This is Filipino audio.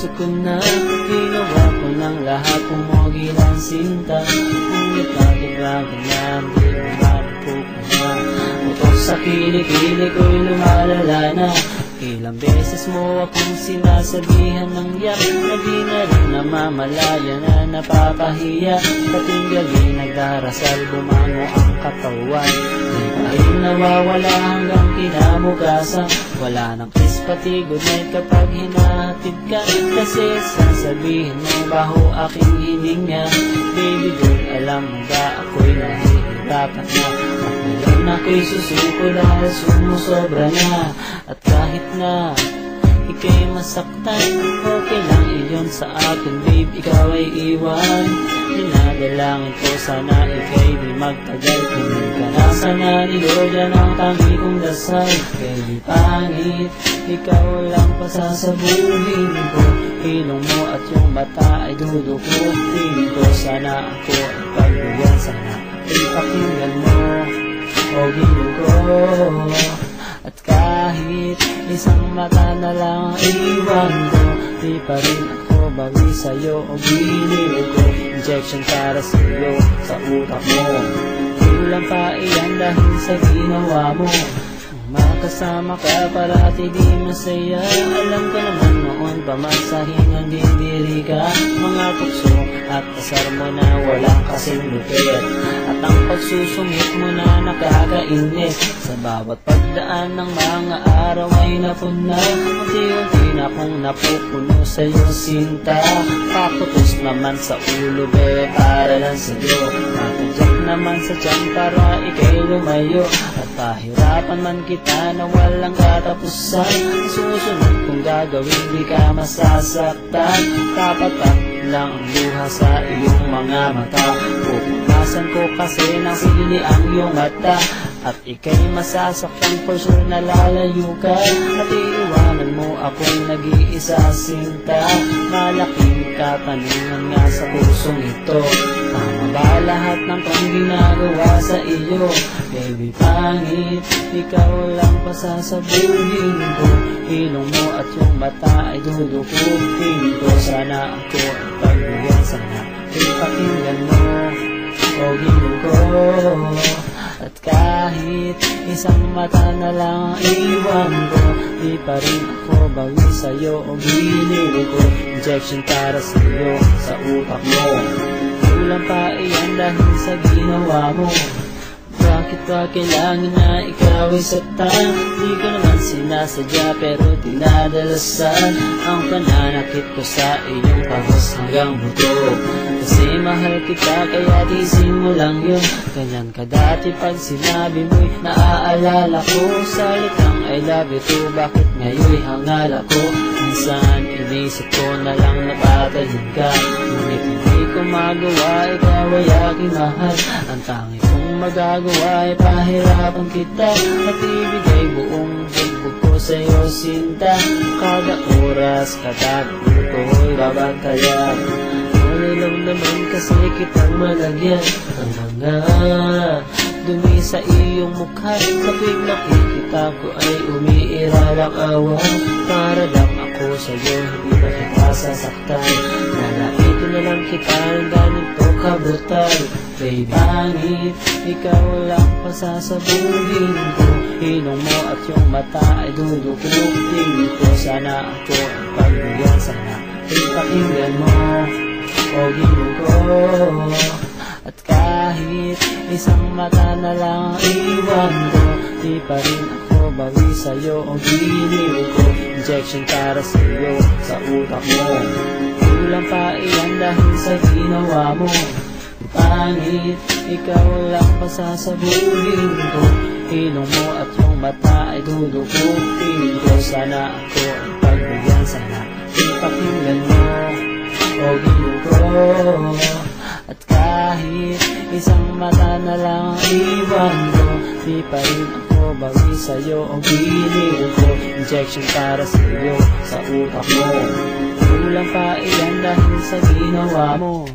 puso ko na ginawa ko ng lahat, pumugilan sinta. Ngunit nagibragan na hindi mo mapupunta. Utok sa kilikili ko'y lumalala na. Ilang beses mo akong sinasabihan ng yak na di na rin namamalaya na napapahiya. Kating gabi nagdarasal, bumango ang katawan. Di pa rin nawawala hanggang kinabukasan. Wala nang kiss pati good night kapag hinahatid ka. Kasi sasabihin mo baho aking hininga. Baby girl, alam mo ba ako'y nahihirapan na. At ngayon ako'y susuko dahil sumusobra na. At kahit na ika'y masaktan, okay lang iyon sa akin babe, ikaw ay iwan. Dinadalangin ko sana ika'y di magtagal. Tuming ka na sana ni Lord, yan ang tangi kong dasal. Baby pangit, ikaw lang pasasabuhin ko. Ilong mo at yung mata ay dudukutin ko. Sana ako ay pagbigyan, sana ay pakinggan mo o ginugo. At kahit isang mata na lang iwan ko, di pa rin ako bawi sa'yo o giliw ko. Injection para sa'yo sa utak mo. Kulang pa iyan dahil sa ginawa mo. Makasama ka parati di masaya. Alam ko naman noon pa masahingan didiri ka. Mga tukso at asar mo na walang kasing lupit. At ang pagsusungit mo na nakakainis. Sa bawat pagdaan ng mga araw ay napuna. Unti-unti na kong napupuno sa'yo sinta. Pakutos naman sa ulo be para lang sa'yo. Matadyak naman sa tiyan para ika'y lumayo. At pahirapan man kita na walang katapusan. Susunod kong gagawin di ka masasaktan. Tapatak lang ang luha sa iyong mga mata. Pupunasan ko kasi ng sili ang iyong mata. At ika'y masasaktan, for sure na lalayo ka. At iiwanan mo akong nag-iisa sinta. Malaking katanungan nga sa pusong ito. Tama ba lahat ng kong ginagawa sa iyo? Baby pangit, ikaw lang pasasabuhin ko. Ilong mo at yung mata ay dudukutin ko. Sana ako ay pagbigyan, sana ay pakinggan mo o ginugo. At kahit isang mata na lang ang iwan ko, di pa rin ako bawi sa'yo o giliw ko. Injection para sa'yo sa utak mo. Kulang pa iyan dahil sa ginawa mo. Bakit ba kailangan na ikaw ay saktan? Di ko naman sinasadya pero dinadalasan ang pananakit ko sa iyong pagos hanggang buto. Kasi mahal kita kaya tisin mo lang yun. Ganyan ka dati pag sinabi mo'y naaalala ko. Salitang I love you too, bakit ngayon'y hangal ako? Minsan inisip ko na lang napatayin ka. Ngunit hindi ko magawa, ikaw ay aking mahal. Ang tangi kong magagawa ay pahirapan kita. At ibigay buong bugbog ko sa'yo sinta. Kada oras, kada minuto ko'y babantayan. Malaw naman kasi kitang malagyan ang mga dumi sa iyong mukha. Kapag nakikita ko ay umiiralang awa. Para lang ako sa'yo, hindi na kita sasaktan. Nalaitin na lang kita ng ganito kabutal. Baby pangit, ikaw lang pasasabuhin ko. Ilong mo at yung mata ay dudukutin ko. Sana ako ay pagbigyan, sana ay pakinggan mo o ginugo. At kahit isang mata na lang iwan ko, di pa rin ako bawi sa'yo o giliw ko. Injection para sa'yo sa utak mo. Kulang pa iyan dahil sa ginawa mo. Pangit, ikaw lang pasasabuhin ko. Ilong mo at yung mata ay dudukutin ko. Sana ako ay pagbigyan, sana ay pakinggan mo o ginugo. At kahit isang mata na lang iwan ko, di pa rin ako bawi sa'yo o giliw ko. Injection para sa'yo sa utak mo. Kulang pa iyan dahil sa ginawa mo.